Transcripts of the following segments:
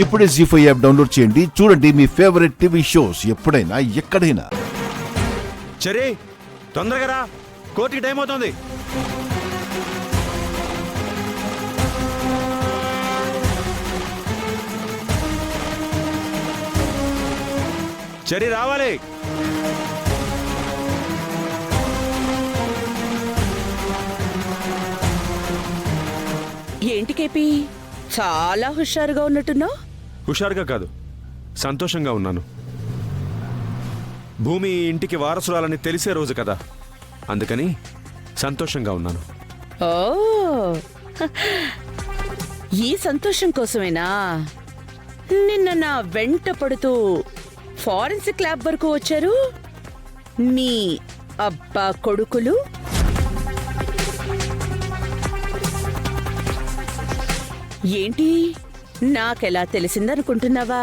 ఇప్పుడే జీ5 app download చేయండి. చూడండి మీ ఫేవరెట్ టీవీ షోస్ ఎప్పుడైనా ఎక్కడైనా. చరే తొందరగా రా, కోర్టుకి టైం అవుతుంది. చరి రావాలి. ఏంటి కేపీ, చాలా హుషారుగా ఉన్నట్టున్నావు. హుషారుగా కాదు, సంతోషంగా ఉన్నాను. భూమి ఇంటికి వారసురాలని తెలిసే రోజు కదా, అందుకని సంతోషంగా ఉన్నాను. ఓ, ఈ సంతోషం కోసమేనా నిన్న నా వెంట పడుతూ ఫారెన్సిక్ ల్యాబ్ వరకు వచ్చారు మీ అబ్బా కొడుకులు? ఏంటి, నాకెలా తెలిసిందనుకుంటున్నావా?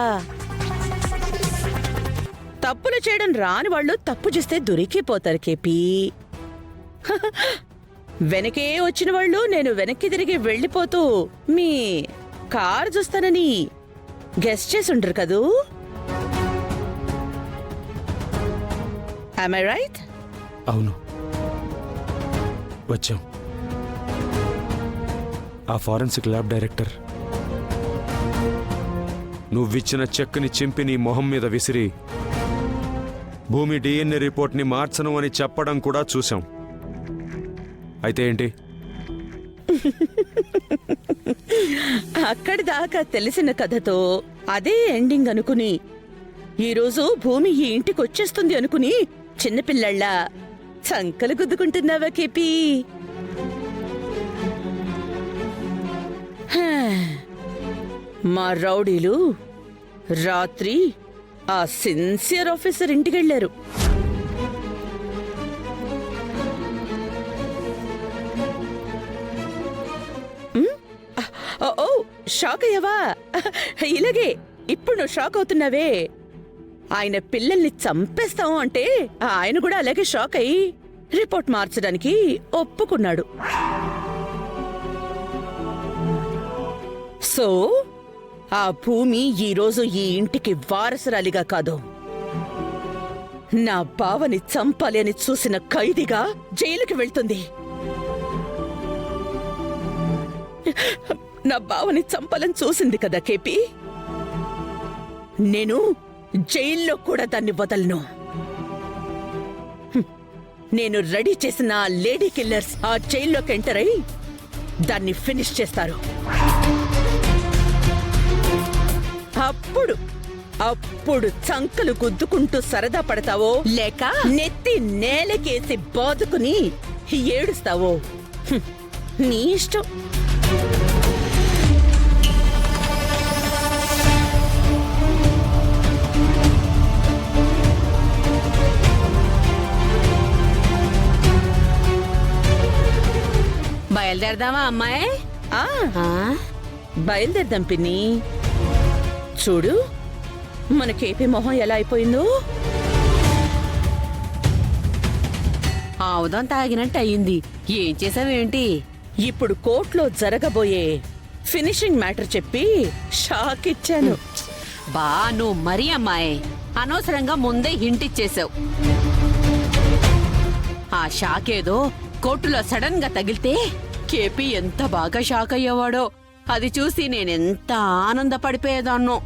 తప్పులు చేయడం రాని వాళ్ళు తప్పు చేస్తే దొరికిపోతారు కేపీ. వెనకే వచ్చిన వాళ్ళు నేను వెనక్కి తిరిగి వెళ్ళిపోతూ మీ కారు చూస్తానని గెస్ట్ చేసి ఉంటారు కదూ. Am I right? అవును, వచ్చాం. ఆ ఫారెన్సిక్ ల్యాబ్ డైరెక్టర్ నువ్విచ్చిన చెక్ని చింపి నీ మొహం మీద విసిరి భూమి డిఎన్ఏ రిపోర్ట్ని మార్చను అని చెప్పడం కూడా చూశాం. అయితే ఏంటి? అక్కడి దాకా తెలిసిన కథతో అదే ఎండింగ్ అనుకుని ఈరోజు భూమి ఈ ఇంటికి వచ్చేస్తుంది అనుకుని చిన్నపిల్లళ్ళ చంకలు గుద్దుకుంటున్నావా కేపీ? మా రౌడీలు రాత్రి ఆ సిన్సియర్ ఆఫీసర్ ఇంటికెళ్లారు. ఓ, షాక్ అయ్యావా? ఇలాగే ఇప్పుడు నువ్వు షాక్ అవుతున్నావే. ఆయన పిల్లల్ని చంపేస్తాం అంటే ఆయన కూడా అలాగే షాక్ అయ్యి రిపోర్ట్ మార్చడానికి ఒప్పుకున్నాడు. సో ఆ భూమి ఈరోజు ఈ ఇంటికి వారసురాలిగా కాదు, నా బావని చంపాలి అని చూసిన ఖైదీగా జైలుకి వెళ్తుంది. నా బావని చంపాలని చూసింది కదా కేపీ, నేను జైల్లో కూడా దాన్ని వదలను. నేను రెడీ చేసిన లేడీ కిల్లర్స్ ఆ జైల్లోకి ఎంటర్ అయి దాన్ని ఫినిష్ చేస్తారు. అప్పుడు చంకలు గుద్దుకుంటూ సరదా పడతావో లేక నెత్తి నేలకేసి బాదుకుని ఏడుస్తావో నీ ఇష్టం. బయలుదేరదామా అమ్మాయి? బయలుదేరదాం పిన్ని. చూడు మన కేపీ మొహం ఎలా అయిపోయిందో. ఆవుదం తాగినట్టు అయ్యింది. ఏం చేసావేంటి? ఇప్పుడు కోర్టులో జరగబోయే ఫినిషింగ్ మ్యాటర్ చెప్పి షాక్ ఇచ్చాను. బా నువ్వు మరీ అమ్మాయి అనవసరంగా ముందే హింట్ ఇచ్చేసావు. ఆ షాక్ ఏదో కోర్టులో సడన్ గా తగిలితే కేపీ ఎంత బాగా షాక్ అయ్యేవాడో అది చూసి నేనెంత ఆనందపడిపోయేదాన్నో.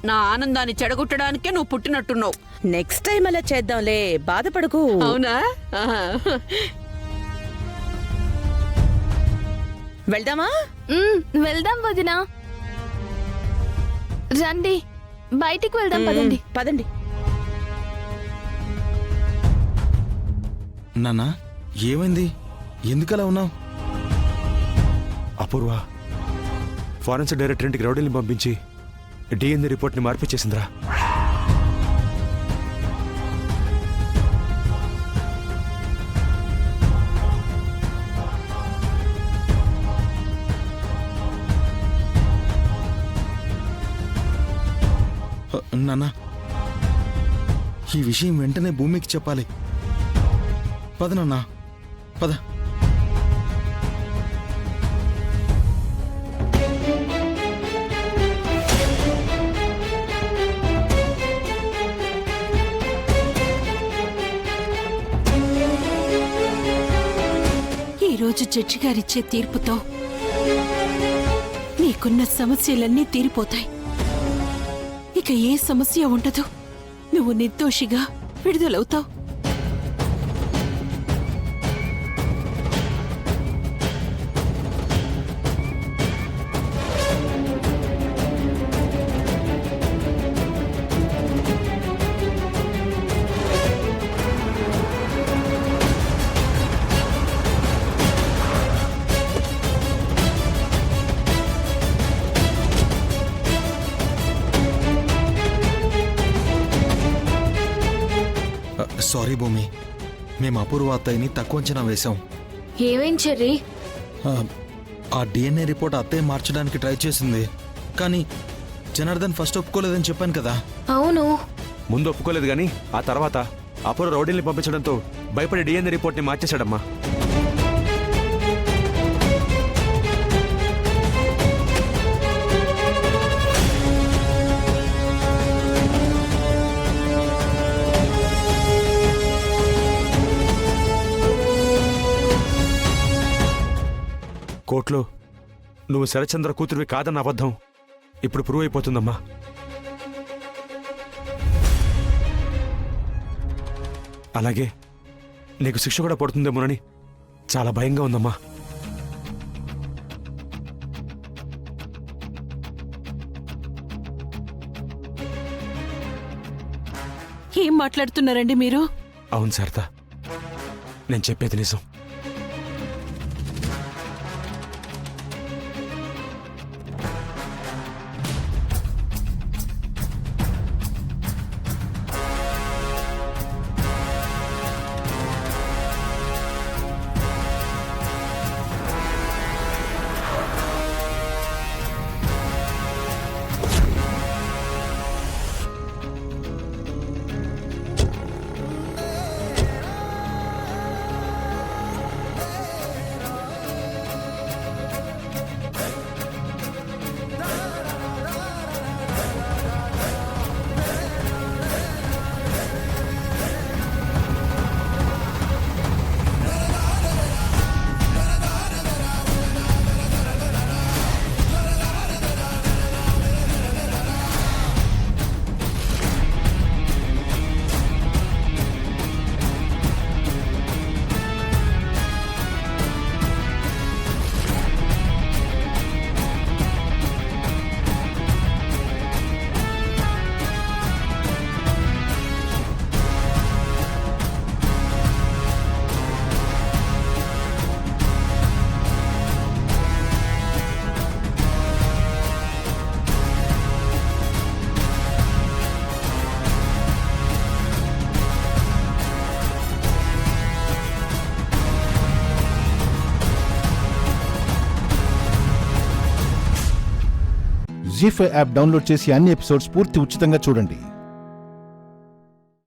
నా ఆనందాన్ని చెడగొట్టడానికే నువ్వు పుట్టినట్టున్నావు. నెక్స్ట్ టైం అలా చేద్దాంలే, బాధపడకు. అవునా? వెళ్దామా? వెళ్దాం వదినా, రండి బయటికి వెళ్దాం. పదండి పదండి. నాన్నా, ఏమైంది? ఎందుకలా ఉన్నావు? అపూర్వ ఫారెన్సిక్ డైరెక్టర్ ఇంటికి రౌడీని పంపించి డిఎన్ఏ రిపోర్ట్ని మార్పిచ్చేసిందిరా. నాన్నా, ఈ విషయం వెంటనే భూమికి చెప్పాలి. పద నాన్నా, పద. జడ్జి గారిచ్చే తీర్పుతో నీకున్న సమస్యలన్నీ తీరిపోతాయి. ఇక ఏ సమస్య ఉండదు. నువ్వు నిర్దోషిగా విడుదలవుతావు. సారీ భూమి, మేము అపూర్వ అత్తయ్యని తక్కువ అంచనా వేశాం. ఏమేం చెర్రీ? ఆ డిఎన్ఏ రిపోర్ట్ అత్తయ్య మార్చడానికి ట్రై చేసింది, కానీ జనార్దన్ ఫస్ట్ ఒప్పుకోలేదని చెప్పాను కదా. అవును. ముందు ఒప్పుకోలేదు గాని ఆ తర్వాత అపూర్వ రౌడీల్ని పంపించడంతో భయపడి డిఎన్ఏ రిపోర్ట్ని మార్చేశాడమ్మా. కోర్టులో నువ్వు శరచంద్ర కూతురివి కాదన్న అబద్ధం ఇప్పుడు ప్రూవ్ అయిపోతుందమ్మా. అలాగే నీకు శిక్ష కూడా పడుతుందేమోనని చాలా భయంగా ఉందమ్మా. ఏం మాట్లాడుతున్నారండి మీరు? అవును శారద, నేను చెప్పేది నిజం. జీ5 యాప్ డౌన్లోడ్ చేసి అన్ని ఎపిసోడ్స్ పూర్తి ఉచితంగా చూడండి.